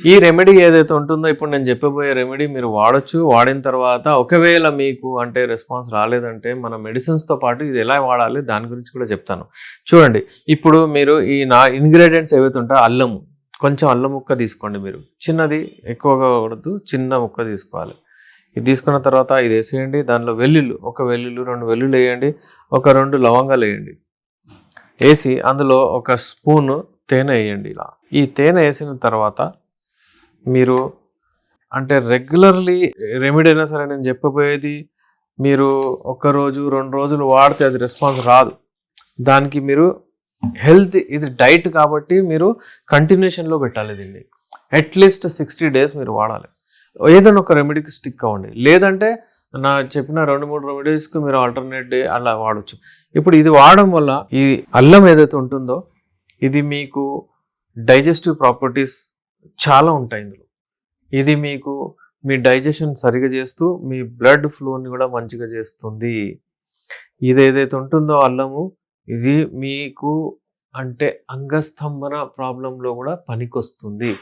ఈ రెమెడీ ఏదైతే ఉంటుందో ఇప్పుడు నేను చెప్పబోయే రెమెడీ మీరు వాడొచ్చు. వాడిన తర్వాత ఒకవేళ మీకు అంటే రెస్పాన్స్ రాలేదంటే మన మెడిసిన్స్తో పాటు ఇది ఎలా వాడాలి దాని గురించి కూడా చెప్తాను. చూడండి, ఇప్పుడు మీరు ఈ ఇంగ్రీడియంట్స్ ఏవైతే ఉంటాయో అల్లము, కొంచెం అల్లం ముక్క తీసుకోండి. మీరు చిన్నది ఎక్కువగా వద్దు, చిన్న ముక్క తీసుకోవాలి. ఇది తీసుకున్న తర్వాత ఇది వేసేయండి. దానిలో వెల్లుల్లి, ఒక వెల్లుల్లి 2 వెల్లుల్లి వేయండి, ఒక 2 లవంగాలు వేయండి. వేసి అందులో ఒక స్పూను తేనె వేయండి. ఇలా ఈ తేనె వేసిన తర్వాత మీరు అంటే రెగ్యులర్లీ రెమెడీ అయినా సరే నేను చెప్పబోయేది మీరు 1 రోజు 2 రోజులు వాడితే అది రెస్పాన్స్ రాదు. దానికి మీరు హెల్త్ ఇది డైట్ కాబట్టి మీరు కంటిన్యూషన్లో పెట్టాలి. దీన్ని అట్లీస్ట్ 60 days మీరు వాడాలి. ఏదైనా ఒక రెమెడీకి స్టిక్ అవ్వండి. లేదంటే నా చెప్పిన 2-3 రెమెడీస్కి మీరు ఆల్టర్నేట్ డే అలా వాడచ్చు. ఇప్పుడు ఇది వాడడం వల్ల ఈ అల్లం ఏదైతే ఉంటుందో ఇది మీకు డైజెస్టివ్ ప్రాపర్టీస్ చాలా ఉంటాయి ఇందులో. ఇది మీకు మీ డైజెషన్ సరిగా చేస్తూ మీ బ్లడ్ ఫ్లోని కూడా మంచిగా చేస్తుంది. ఇది ఏదైతే ఉంటుందో అల్లము, ఇది మీకు అంటే అంగస్తంభన ప్రాబ్లంలో కూడా పనికొస్తుంది.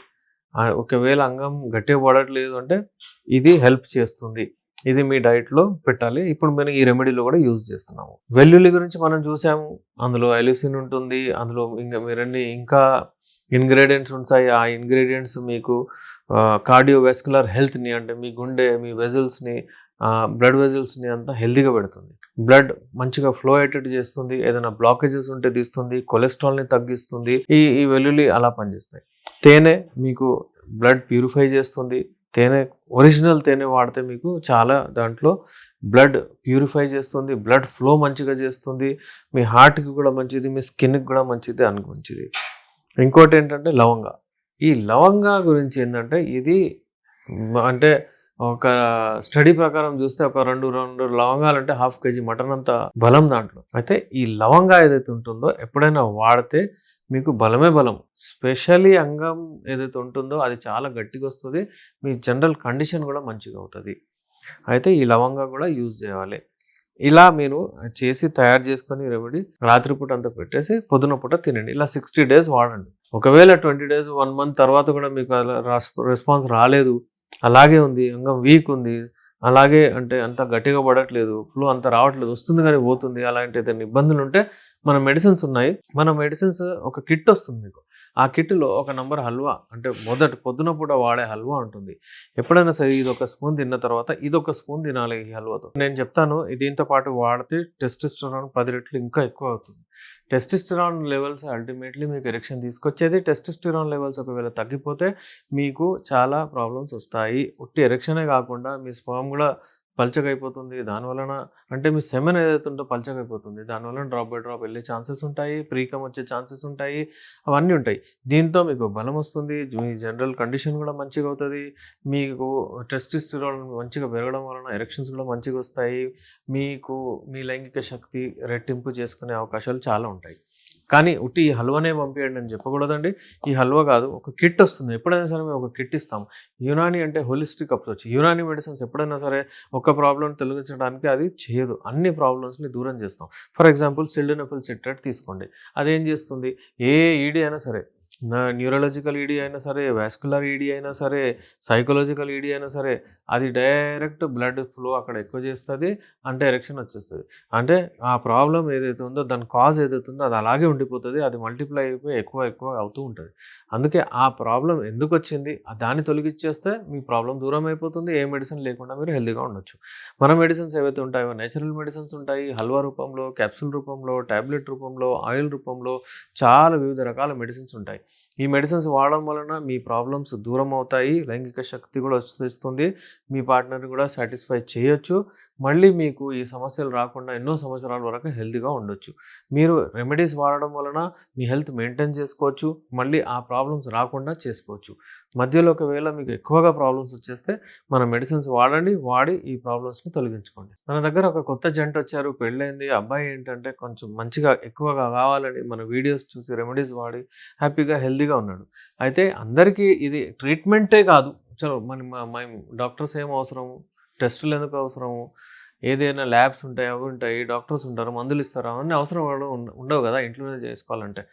ఒకవేళ అంగం గట్టిగా పడట్లేదు అంటే ఇది హెల్ప్ చేస్తుంది. ఇది మీ డైట్లో పెట్టాలి. ఇప్పుడు మనం ఈ రెమెడీలో కూడా యూజ్ చేస్తున్నాము. వెల్లుల్లి గురించి మనం చూసాము, అందులో ఎలిసిన్ ఉంటుంది, అందులో ఇంకా ఇంగ్రీడియంట్స్ ఉంటాయి. ఆ ఇంగ్రీడియంట్స్ మీకు కార్డియోవాస్కులర్ హెల్త్ని అంటే మీ గుండె, మీ వెజల్స్ని, బ్లడ్ వెజల్స్ని అంతా హెల్తీగా పెడుతుంది. బ్లడ్ మంచిగా ఫ్లో అయ్యేటట్టు చేస్తుంది. ఏదైనా బ్లాకేజెస్ ఉంటే తీస్తుంది. కొలెస్ట్రాల్ని తగ్గిస్తుంది. ఈ వెల్లుల్లి అలా పనిచేస్తాయి. తేనె మీకు బ్లడ్ ప్యూరిఫై చేస్తుంది. తేనె ఒరిజినల్ తేనె వాడితే మీకు చాలా దాంట్లో బ్లడ్ ప్యూరిఫై చేస్తుంది. బ్లడ్ ఫ్లో మంచిగా చేస్తుంది. మీ హార్ట్కి కూడా మంచిది, మీ స్కిన్కి కూడా మంచిది మంచిది. ఇంకోటి ఏంటంటే లవంగా. ఈ లవంగా గురించి ఏంటంటే ఇది అంటే ఒక స్టడీ ప్రకారం చూస్తే ఒక 2 లవంగాలు అంటే 1/2 kg మటన్ అంత బలం దాంట్లో. అయితే ఈ లవంగా ఏదైతే ఉంటుందో ఎప్పుడైనా వాడితే మీకు బలమే బలం. స్పెషల్లీ అంగం ఏదైతే ఉంటుందో అది చాలా గట్టిగా వస్తుంది. మీ జనరల్ కండిషన్ కూడా మంచిగా అవుతుంది. అయితే ఈ లవంగా కూడా యూజ్ చేయాలి. ఇలా మీరు చేసి తయారు చేసుకొని రెమెడీ రాత్రిపూట అంతా పెట్టేసి పొద్దున పూట తినండి. ఇలా 60 days వాడండి. ఒకవేళ 20 days 1 month తర్వాత కూడా మీకు రెస్పాన్స్ రాలేదు, అలాగే ఉంది, అంగం వీక్ ఉంది, అలాగే అంటే అంత గట్టిగా పడట్లేదు, ఫ్లో అంత రావట్లేదు, వస్తుంది కానీ పోతుంది, అలాంటి ఏదైనా ఇబ్బందులు ఉంటే మన మెడిసిన్స్ ఉన్నాయి. మన మెడిసిన్స్ ఒక కిట్ వస్తుంది మీకు. ఆ కిట్లో ఒక నంబర్ హల్వా అంటే పొద్దున పూట వాడే హల్వా ఉంటుంది. ఎప్పుడైనా సరే ఇది 1 స్పూన్ తిన్న తర్వాత ఇది 1 స్పూన్ తినాలి ఈ హల్వాతో. నేను చెప్తాను, దీంతో పాటు వాడితే టెస్టోస్టెరాన్ 10 రెట్లు ఇంకా ఎక్కువ అవుతుంది. టెస్టోస్టెరాన్ లెవెల్స్ అల్టిమేట్లీ మీకు ఎరెక్షన్ తీసుకొచ్చేది. టెస్టోస్టెరాన్ లెవెల్స్ ఒకవేళ తగ్గిపోతే మీకు చాలా ప్రాబ్లమ్స్ వస్తాయి. ఉట్టి ఎరెక్షనే కాకుండా మీ స్పర్మ్ కూడా పల్చగా అయిపోతుంది. దానివలన అంటే మీ సెమెన్ ఏదైతే ఉందో పల్చగా అయిపోతుంది. దానివల్ల డ్రాప్ బై డ్రాప్ వెళ్ళే ఛాన్సెస్ ఉంటాయి, ప్రీకమ్ వచ్చే ఛాన్సెస్ ఉంటాయి, అవన్నీ ఉంటాయి. దీంతో మీకు బలం వస్తుంది, మీ జనరల్ కండిషన్ కూడా మంచిగా అవుతుంది. మీకు టెస్టోస్టెరాన్ మంచిగా పెరగడం వలన ఎరెక్షన్స్ కూడా మంచిగా వస్తాయి. మీకు మీ లైంగిక శక్తి రెట్టింపు చేసుకునే అవకాశాలు చాలా ఉంటాయి. కానీ ఉట్టి ఈ హల్వానే పంపించండి అని చెప్పకూడదండి. ఈ హల్వా కాదు, ఒక కిట్ వస్తుంది. ఎప్పుడైనా సరే మేము ఒక కిట్ ఇస్తాం. యునాని అంటే హోలిస్టిక్ అప్రోచ్. యునాని మెడిసిన్స్ ఎప్పుడైనా సరే ఒక ప్రాబ్లం తొలగించడానికి అది చేయదు, అన్ని ప్రాబ్లమ్స్ని దూరం చేస్తాం. ఫర్ ఎగ్జాంపుల్ సిల్డెనఫిల్ సిట్రేట్ తీసుకోండి. అదేం చేస్తుంది? ఏ ఈడీ అయినా సరే, న్యూరలాజికల్ ఈడీ అయినా సరే, వాస్కులర్ ఈడీ అయినా సరే, సైకలాజికల్ ఈడీ అయినా సరే, అది డైరెక్ట్ బ్లడ్ ఫ్లో అక్కడ ఎక్కువ చేస్తుంది, అంటే ఎరెక్షన్ వచ్చేస్తుంది. అంటే ఆ ప్రాబ్లం ఏదైతే ఉందో దాని కాజ్ ఏదైతే ఉందో అది అలాగే ఉండిపోతుంది. అది మల్టిప్లై అయిపోయి ఎక్కువ అవుతూ ఉంటుంది. అందుకే ఆ ప్రాబ్లం ఎందుకు వచ్చింది దాన్ని తొలగించేస్తే మీ ప్రాబ్లం దూరం అయిపోతుంది. ఏ మెడిసిన్ లేకుండా మీరు హెల్తీగా ఉండొచ్చు. మన మెడిసిన్స్ ఏవైతే ఉంటాయో నేచురల్ మెడిసిన్స్ ఉంటాయి. హల్వా రూపంలో, క్యాప్సూల్ రూపంలో, టాబ్లెట్ రూపంలో, ఆయిల్ రూపంలో చాలా వివిధ రకాల మెడిసిన్స్ ఉంటాయి. ఈ మెడిసిన్స్ వాడడం వలన మీ ప్రాబ్లమ్స్ దూరం అవుతాయి. లైంగిక శక్తి కూడా వస్తుంది. మీ పార్ట్నర్ని కూడా సాటిస్ఫై చేయొచ్చు. మళ్ళీ మీకు ఈ సమస్యలు రాకుండా ఎన్నో సంవత్సరాల వరకు హెల్తీగా ఉండొచ్చు. మీరు రెమెడీస్ వాడడం వలన మీ హెల్త్ మెయింటైన్ చేసుకోవచ్చు. మళ్ళీ ఆ ప్రాబ్లమ్స్ రాకుండా చేసుకోవచ్చు. మధ్యలో ఒకవేళ మీకు ఎక్కువగా ప్రాబ్లమ్స్ వచ్చేస్తే మన మెడిసిన్స్ వాడి ఈ ప్రాబ్లమ్స్ని తొలగించుకోండి. మన దగ్గర ఒక కొత్త జంట వచ్చారు, పెళ్ళైంది. అబ్బాయి ఏంటంటే కొంచెం మంచిగా ఎక్కువగా కావాలని మన వీడియోస్ చూసి రెమెడీస్ వాడి హ్యాపీగా హెల్తీగా ఉన్నాడు. అయితే అందరికీ ఇది ట్రీట్మెంటే కాదు. చలో మన డాక్టర్స్ ఏం అవసరము, టెస్టులు ఎందుకు అవసరము, ఏదైనా ల్యాబ్స్ ఉంటాయి, అవి ఉంటాయి, డాక్టర్స్ ఉంటారు, మందులు ఇస్తారు, అవన్నీ అవసరం ఉండవు కదా ఇంట్లోనే చేసుకోవాలంటే.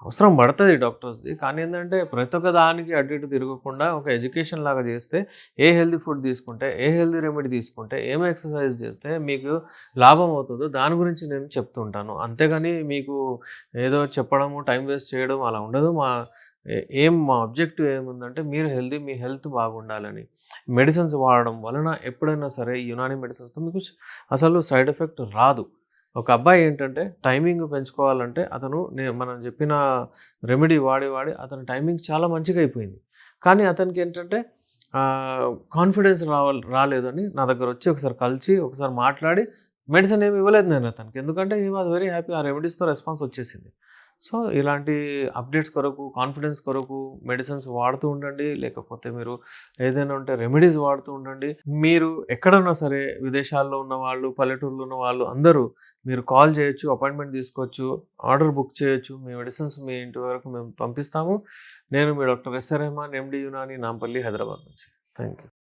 అవసరం పడతది డాక్టర్స్‌ది. కానీ ఏందంటే ప్రతి ఒక్క దానికి అటు ఇటు తిరగకుండా ఒక ఎడ్యుకేషన్ లాగా చేస్తే, ఏ హెల్తీ ఫుడ్ తీసుకుంటే, ఏ హెల్తీ రెమెడీ తీసుకుంటే, ఏం ఎక్సర్సైజ్ చేస్తే మీకు లాభం అవుతదో దాని గురించి నేను చెప్తుంటాను. అంతేగాని మీకు ఏదో చెప్పడము, టైం వేస్ట్ చేయడం అలా ఉండదు. మా ఆబ్జెక్టివ్ ఏముందంటే మీరు హెల్తీ, మీ హెల్త్ బాగుండాలని. మెడిసిన్స్ వాడడం వలన ఎప్పుడైనా సరే యునాని మెడిసిన్స్‌తో మీకు అసలు సైడ్ ఎఫెక్ట్ రాదు. ఒక అబ్బాయి ఏంటంటే టైమింగ్ పెంచుకోవాలంటే అతను మనం చెప్పిన రెమెడీ వాడి వాడి అతని టైమింగ్ చాలా మంచిగా అయిపోయింది. కానీ అతనికి ఏంటంటే కాన్ఫిడెన్స్ రాలేదని నా దగ్గర వచ్చి ఒకసారి కలిసి ఒకసారి మాట్లాడి మెడిసిన్ ఏమి ఇవ్వలేదు నేను అతనికి. ఎందుకంటే హీ వాజ్ వెరీ హ్యాపీ. ఆ రెమెడీస్‌తో రెస్పాన్స్ వచ్చేసింది. సో, ఇలాంటి అప్డేట్స్ కొరకు, కాన్ఫిడెన్స్ కొరకు మెడిసిన్స్ వాడుతూ ఉండండి. లేకపోతే మీరు ఏదైనా ఉంటే రెమెడీస్ వాడుతూ ఉండండి. మీరు ఎక్కడున్నా సరే విదేశాల్లో ఉన్నవాళ్ళు, పల్లెటూరులో ఉన్నవాళ్ళు అందరూ మీరు కాల్ చేయొచ్చు, అపాయింట్మెంట్ తీసుకోవచ్చు, ఆర్డర్ బుక్ చేయొచ్చు. మీ మెడిసిన్స్ మీ ఇంటి వరకు మేము పంపిస్తాము. నేను మీ డాక్టర్ ఎస్.ఆర్. రెహమాన్, ఎండి యునాని, నాంపల్లి, హైదరాబాద్ నుంచి. Thank you.